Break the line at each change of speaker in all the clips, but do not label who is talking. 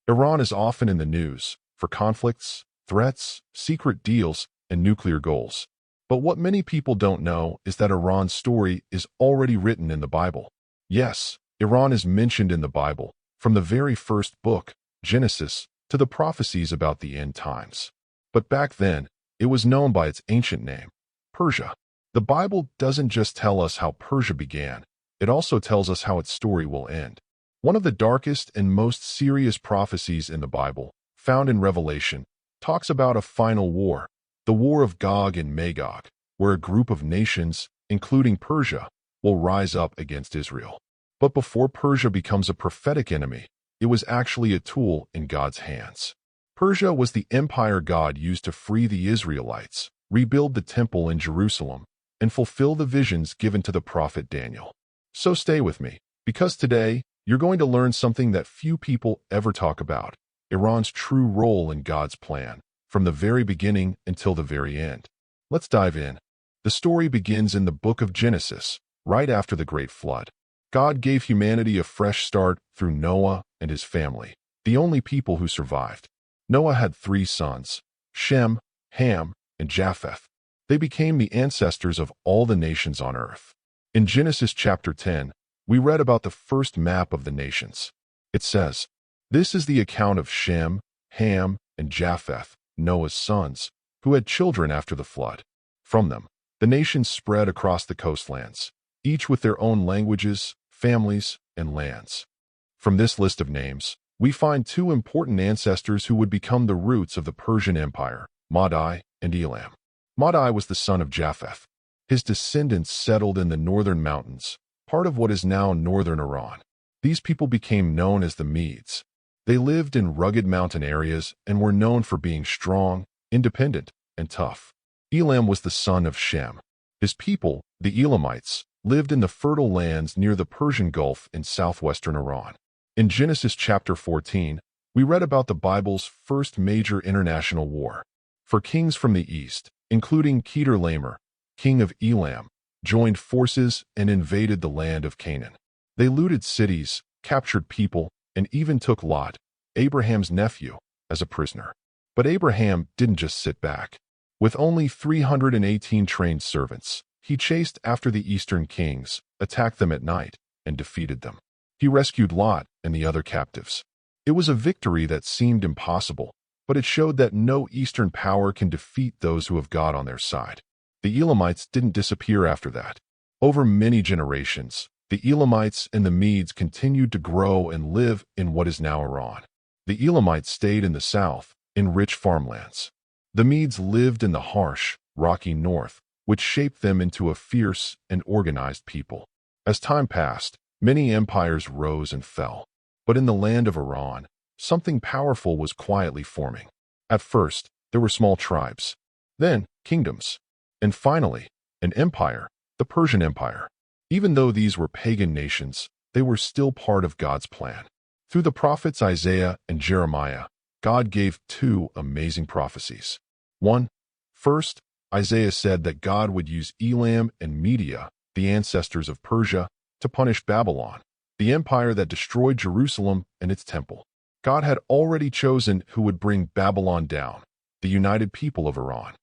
Iran is often in the news for conflicts, threats, secret deals, and nuclear goals. But what many people don't know is that Iran's story is already written in the Bible. Yes, Iran is mentioned in the Bible, from the very first book, Genesis, to the prophecies about the end times. But back then, it was known by its ancient name, Persia. The Bible doesn't just tell us how Persia began, it also tells us how its story will end. One of the darkest and most serious prophecies in the Bible, found in Revelation, talks about a final war, the war of Gog and Magog, where a group of nations, including Persia, will rise up against Israel. But before Persia becomes a prophetic enemy, it was actually a tool in God's hands. Persia was the empire God used to free the Israelites, rebuild the temple in Jerusalem, and fulfill the visions given to the prophet Daniel. So stay with me, because today, you're going to learn something that few people ever talk about: Iran's true role in God's plan, from the very beginning until the very end. Let's dive in. The story begins in the book of Genesis, right after the Great Flood. God gave humanity a fresh start through Noah and his family, the only people who survived. Noah had 3 sons, Shem, Ham, and Japheth. They became the ancestors of all the nations on earth. In Genesis chapter 10, we read about the first map of the nations. It says, "This is the account of Shem, Ham, and Japheth, Noah's sons, who had children after the flood. From them, the nations spread across the coastlands, each with their own languages, families, and lands." From this list of names, we find 2 important ancestors who would become the roots of the Persian Empire, Madai and Elam. Madai was the son of Japheth. His descendants settled in the northern mountains, part of what is now northern Iran. These people became known as the Medes. They lived in rugged mountain areas and were known for being strong, independent, and tough. Elam was the son of Shem. His people, the Elamites, lived in the fertile lands near the Persian Gulf in southwestern Iran. In Genesis chapter 14, we read about the Bible's first major international war. For kings from the east, including Kedorlaomer, king of Elam, joined forces and invaded the land of Canaan. They looted cities, captured people, and even took Lot, Abraham's nephew, as a prisoner. But Abraham didn't just sit back. With only 318 trained servants, he chased after the eastern kings, attacked them at night, and defeated them. He rescued Lot and the other captives. It was a victory that seemed impossible, but it showed that no eastern power can defeat those who have God on their side. The Elamites didn't disappear after that. Over many generations, the Elamites and the Medes continued to grow and live in what is now Iran. The Elamites stayed in the south, in rich farmlands. The Medes lived in the harsh, rocky north, which shaped them into a fierce and organized people. As time passed, many empires rose and fell. But in the land of Iran, something powerful was quietly forming. At first, there were small tribes, then kingdoms, and finally, an empire, the Persian Empire. Even though these were pagan nations, they were still part of God's plan. Through the prophets Isaiah and Jeremiah, God gave 2 amazing prophecies. First, Isaiah said that God would use Elam and Media, the ancestors of Persia, to punish Babylon, the empire that destroyed Jerusalem and its temple. God had already chosen who would bring Babylon down, the united people of Iran.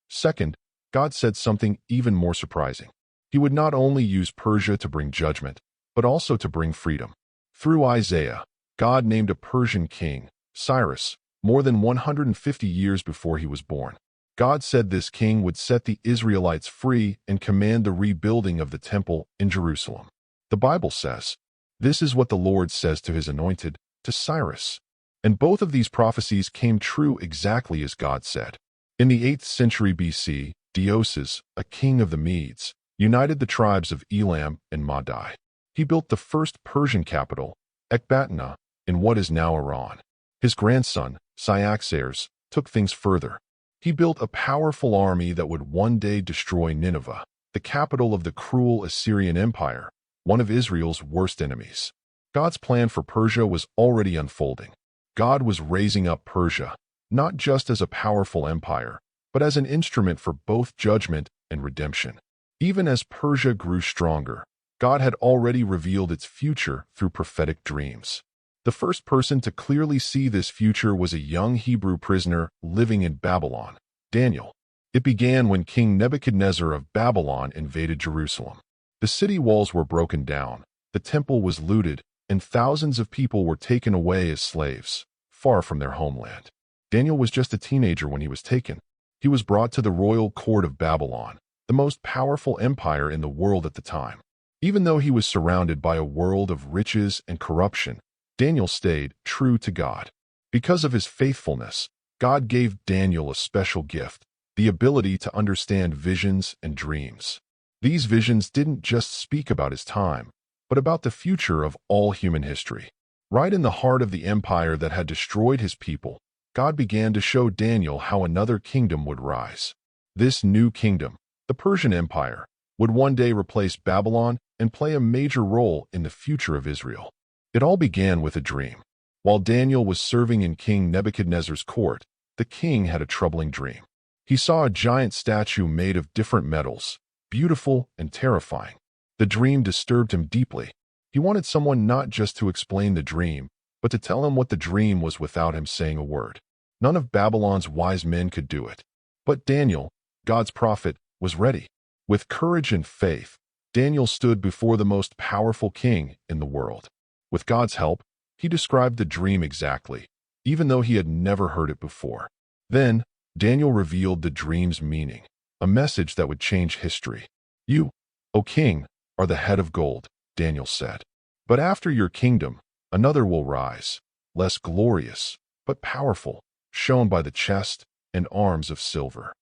Second, God said something even more surprising. He would not only use Persia to bring judgment, but also to bring freedom. Through Isaiah, God named a Persian king, Cyrus, more than 150 years before he was born. God said this king would set the Israelites free and command the rebuilding of the temple in Jerusalem. The Bible says, "This is what the Lord says to his anointed, to Cyrus." And both of these prophecies came true exactly as God said. In the 8th century BC, Deioces, a king of the Medes, united the tribes of Elam and Madai. He built the first Persian capital, Ecbatana, in what is now Iran. His grandson, Cyaxares, took things further. He built a powerful army that would one day destroy Nineveh, the capital of the cruel Assyrian Empire, one of Israel's worst enemies. God's plan for Persia was already unfolding. God was raising up Persia, not just as a powerful empire, but as an instrument for both judgment and redemption. Even as Persia grew stronger, God had already revealed its future through prophetic dreams. The first person to clearly see this future was a young Hebrew prisoner living in Babylon, Daniel. It began when King Nebuchadnezzar of Babylon invaded Jerusalem. The city walls were broken down, the temple was looted, and thousands of people were taken away as slaves, far from their homeland. Daniel was just a teenager when he was taken. He was brought to the royal court of Babylon, the most powerful empire in the world at the time. Even though he was surrounded by a world of riches and corruption, Daniel stayed true to God. Because of his faithfulness, God gave Daniel a special gift, the ability to understand visions and dreams. These visions didn't just speak about his time, but about the future of all human history. Right in the heart of the empire that had destroyed his people, God began to show Daniel how another kingdom would rise. This new kingdom, the Persian Empire, would one day replace Babylon and play a major role in the future of Israel. It all began with a dream. While Daniel was serving in King Nebuchadnezzar's court, the king had a troubling dream. He saw a giant statue made of different metals, beautiful and terrifying. The dream disturbed him deeply. He wanted someone not just to explain the dream, but to tell him what the dream was without him saying a word. None of Babylon's wise men could do it. But Daniel, God's prophet, was ready. With courage and faith, Daniel stood before the most powerful king in the world. With God's help, he described the dream exactly, even though he had never heard it before. Then, Daniel revealed the dream's meaning, a message that would change history. "You, O king, are the head of gold," Daniel said. "But after your kingdom, another will rise, less glorious, but powerful, shown by the chest and arms of silver."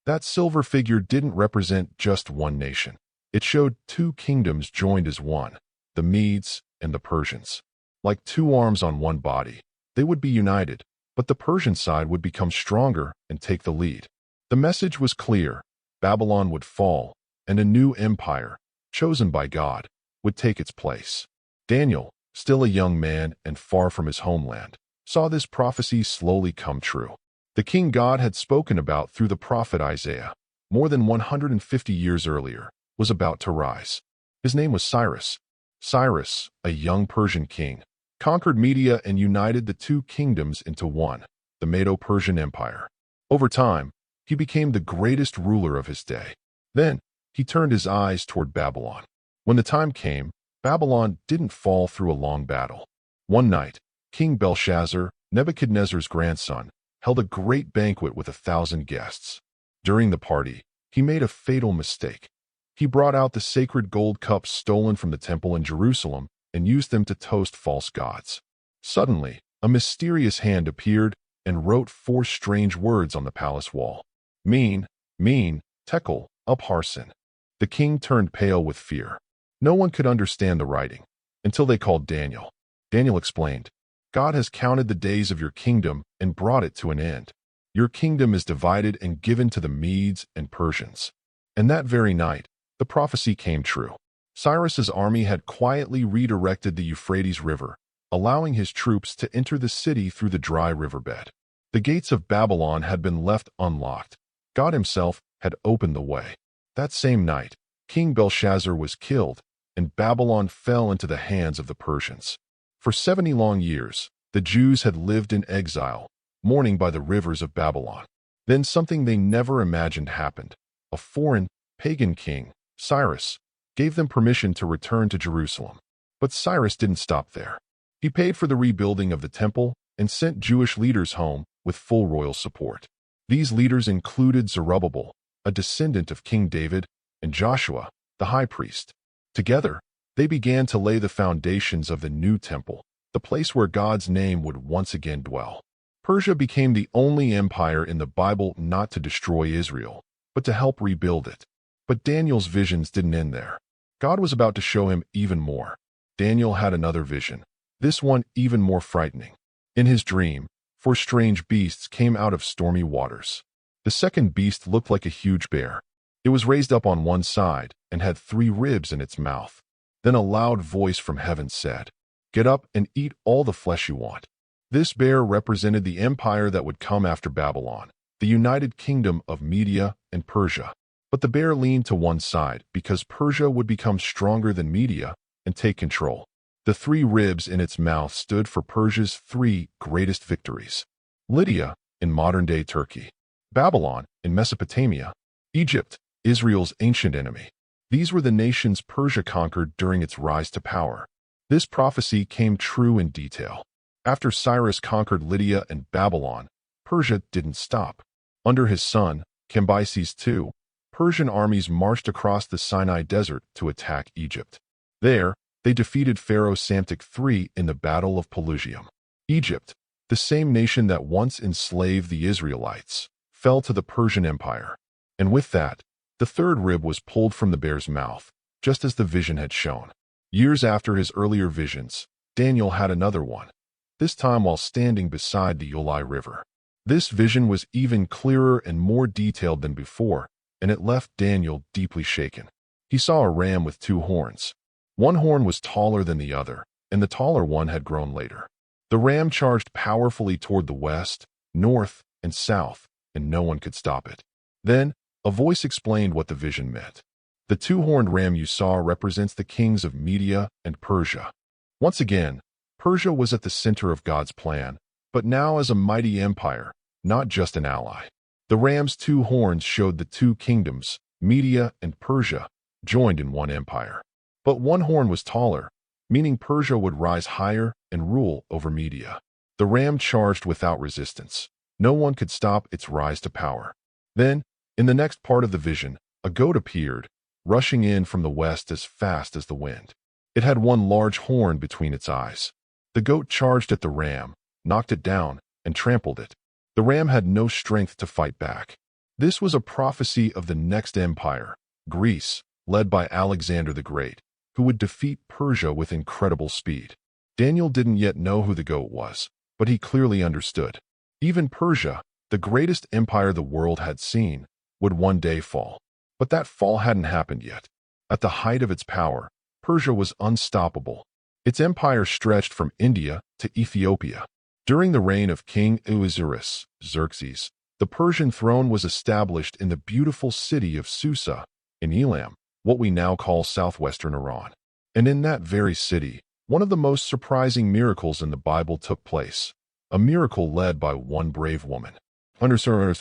That silver figure didn't represent just one nation. It showed two kingdoms joined as one, the Medes and the Persians. Like two arms on one body, they would be united, but the Persian side would become stronger and take the lead. The message was clear: Babylon would fall, and a new empire, chosen by God, would take its place. Daniel, still a young man and far from his homeland, saw this prophecy slowly come true. The king God had spoken about through the prophet Isaiah, more than 150 years earlier, was about to rise. His name was Cyrus. Cyrus, a young Persian king, conquered Media and united the two kingdoms into one, the Medo-Persian Empire. Over time, he became the greatest ruler of his day. Then, he turned his eyes toward Babylon. When the time came, Babylon didn't fall through a long battle. One night, King Belshazzar, Nebuchadnezzar's grandson, held a great banquet with 1,000 guests. During the party, he made a fatal mistake. He brought out the sacred gold cups stolen from the temple in Jerusalem and used them to toast false gods. Suddenly, a mysterious hand appeared and wrote 4 strange words on the palace wall. Mean, tekel, upharsin. The king turned pale with fear. No one could understand the writing, until they called Daniel. Daniel explained, "God has counted the days of your kingdom and brought it to an end. Your kingdom is divided and given to the Medes and Persians." And that very night, the prophecy came true. Cyrus's army had quietly redirected the Euphrates River, allowing his troops to enter the city through the dry riverbed. The gates of Babylon had been left unlocked. God himself had opened the way. That same night, King Belshazzar was killed, and Babylon fell into the hands of the Persians. For 70 long years, the Jews had lived in exile, mourning by the rivers of Babylon. Then something they never imagined happened. A foreign, pagan king, Cyrus, gave them permission to return to Jerusalem. But Cyrus didn't stop there. He paid for the rebuilding of the temple and sent Jewish leaders home with full royal support. These leaders included Zerubbabel, a descendant of King David, and Joshua, the high priest. Together, they began to lay the foundations of the new temple, the place where God's name would once again dwell. Persia became the only empire in the Bible not to destroy Israel, but to help rebuild it. But Daniel's visions didn't end there. God was about to show him even more. Daniel had another vision, this one even more frightening. In his dream, 4 strange beasts came out of stormy waters. The second beast looked like a huge bear. It was raised up on one side and had 3 ribs in its mouth. Then a loud voice from heaven said, "Get up and eat all the flesh you want." This bear represented the empire that would come after Babylon, the united kingdom of Media and Persia. But the bear leaned to one side because Persia would become stronger than Media and take control. The 3 ribs in its mouth stood for Persia's 3 greatest victories. Lydia, in modern-day Turkey. Babylon, in Mesopotamia. Egypt, Israel's ancient enemy. These were the nations Persia conquered during its rise to power. This prophecy came true in detail. After Cyrus conquered Lydia and Babylon, Persia didn't stop. Under his son, Cambyses II, Persian armies marched across the Sinai Desert to attack Egypt. There, they defeated Pharaoh Psamtik III in the Battle of Pelusium. Egypt, the same nation that once enslaved the Israelites, fell to the Persian Empire. And with that, the 3rd rib was pulled from the bear's mouth, just as the vision had shown. Years after his earlier visions, Daniel had another one, this time while standing beside the Ulai River. This vision was even clearer and more detailed than before, and it left Daniel deeply shaken. He saw a ram with 2 horns. One horn was taller than the other, and the taller one had grown later. The ram charged powerfully toward the west, north, and south, and no one could stop it. Then, a voice explained what the vision meant. The 2-horned ram you saw represents the kings of Media and Persia. Once again, Persia was at the center of God's plan, but now as a mighty empire, not just an ally. The ram's 2 horns showed the 2 kingdoms, Media and Persia, joined in one empire. But one horn was taller, meaning Persia would rise higher and rule over Media. The ram charged without resistance. No one could stop its rise to power. Then, in the next part of the vision, a goat appeared, rushing in from the west as fast as the wind. It had one large horn between its eyes. The goat charged at the ram, knocked it down, and trampled it. The ram had no strength to fight back. This was a prophecy of the next empire, Greece, led by Alexander the Great, who would defeat Persia with incredible speed. Daniel didn't yet know who the goat was, but he clearly understood. Even Persia, the greatest empire the world had seen, would one day fall. But that fall hadn't happened yet. At the height of its power, Persia was unstoppable. Its empire stretched from India to Ethiopia. During the reign of King Xerxes, the Persian throne was established in the beautiful city of Susa, in Elam, what we now call southwestern Iran. And in that very city, one of the most surprising miracles in the Bible took place, a miracle led by one brave woman. Underscore.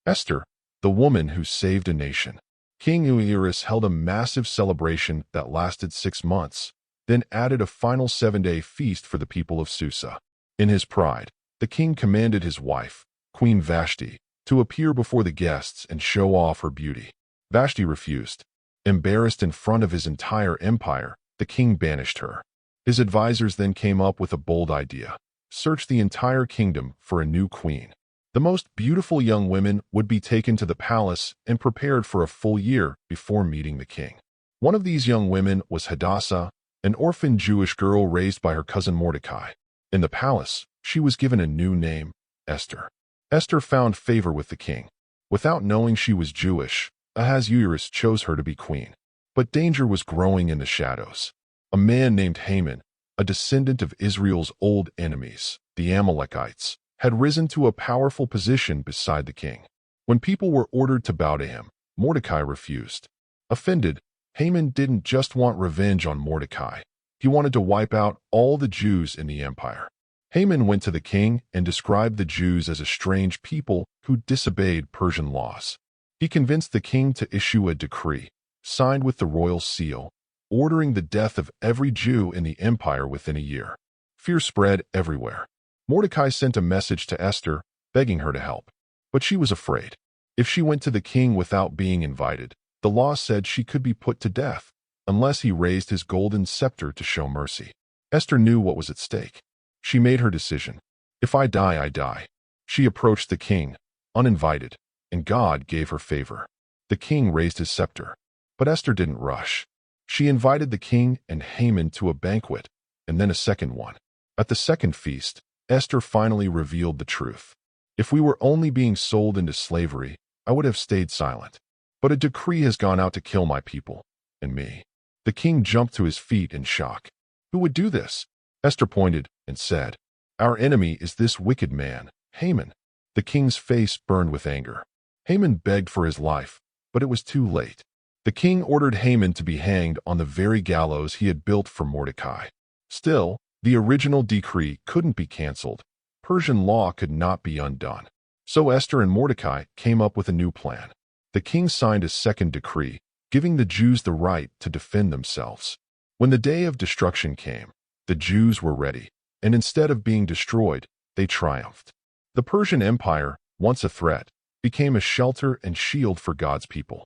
Esther, the woman who saved a nation. King Cyrus held a massive celebration that lasted 6 months, then added a final 7-day feast for the people of Susa. In his pride, the king commanded his wife, Queen Vashti, to appear before the guests and show off her beauty. Vashti refused. Embarrassed in front of his entire empire, the king banished her. His advisors then came up with a bold idea: search the entire kingdom for a new queen. The most beautiful young women would be taken to the palace and prepared for a full year before meeting the king. One of these young women was Hadassah, an orphan Jewish girl raised by her cousin Mordecai. In the palace, she was given a new name, Esther. Esther found favor with the king. Without knowing she was Jewish, Ahasuerus chose her to be queen. But danger was growing in the shadows. A man named Haman, a descendant of Israel's old enemies, the Amalekites, had risen to a powerful position beside the king. When people were ordered to bow to him, Mordecai refused. Offended, Haman didn't just want revenge on Mordecai. He wanted to wipe out all the Jews in the empire. Haman went to the king and described the Jews as a strange people who disobeyed Persian laws. He convinced the king to issue a decree, signed with the royal seal, ordering the death of every Jew in the empire within a year. Fear spread everywhere. Mordecai sent a message to Esther, begging her to help. But she was afraid. If she went to the king without being invited, the law said she could be put to death, unless he raised his golden scepter to show mercy. Esther knew what was at stake. She made her decision. If I die, I die. She approached the king, uninvited, and God gave her favor. The king raised his scepter. But Esther didn't rush. She invited the king and Haman to a banquet, and then a second one. At the second feast, Esther finally revealed the truth. If we were only being sold into slavery, I would have stayed silent. But a decree has gone out to kill my people, and me. The king jumped to his feet in shock. Who would do this? Esther pointed and said, Our enemy is this wicked man, Haman." The king's face burned with anger. Haman begged for his life, but it was too late. The king ordered Haman to be hanged on the very gallows he had built for Mordecai. Still, the original decree couldn't be canceled. Persian law could not be undone. So Esther and Mordecai came up with a new plan. The king signed a second decree, giving the Jews the right to defend themselves. When the day of destruction came, the Jews were ready, and instead of being destroyed, they triumphed. The Persian Empire, once a threat, became a shelter and shield for God's people.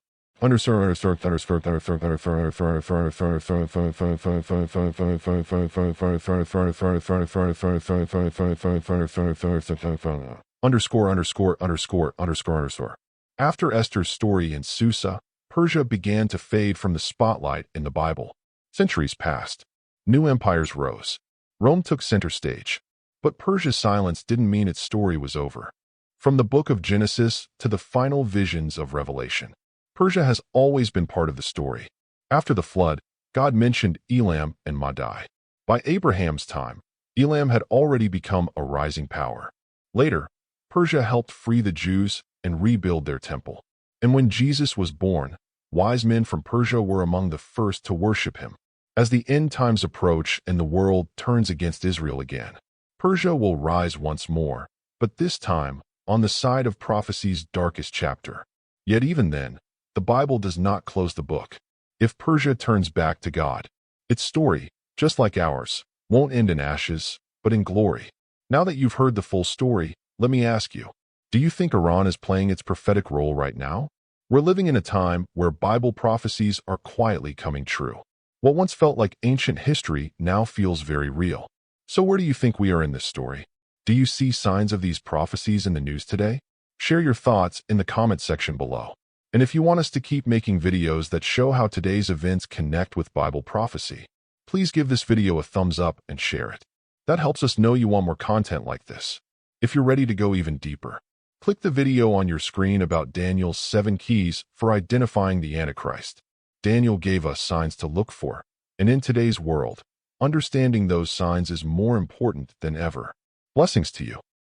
Underscore. After Esther's story in Susa, Persia began to fade from the spotlight in the Bible. Centuries passed. New empires rose. Rome took center stage. But Persia's silence didn't mean its story was over. From the book of Genesis to the final visions of Revelation, Persia has always been part of the story. After the flood, God mentioned Elam and Madai. By Abraham's time, Elam had already become a rising power. Later, Persia helped free the Jews and rebuild their temple. And when Jesus was born, wise men from Persia were among the first to worship him. As the end times approach and the world turns against Israel again, Persia will rise once more, but this time on the side of prophecy's darkest chapter. Yet even then, the Bible does not close the book. If Persia turns back to God, its story, just like ours, won't end in ashes, but in glory. Now that you've heard the full story, let me ask you, do you think Iran is playing its prophetic role right now? We're living in a time where Bible prophecies are quietly coming true. What once felt like ancient history now feels very real. So where do you think we are in this story? Do you see signs of these prophecies in the news today? Share your thoughts in the comment section below. And if you want us to keep making videos that show how today's events connect with Bible prophecy, please give this video a thumbs up and share it. That helps us know you want more content like this. If you're ready to go even deeper, click the video on your screen about Daniel's 7 keys for identifying the Antichrist. Daniel gave us signs to look for, and in today's world, understanding those signs is more important than ever. Blessings to you.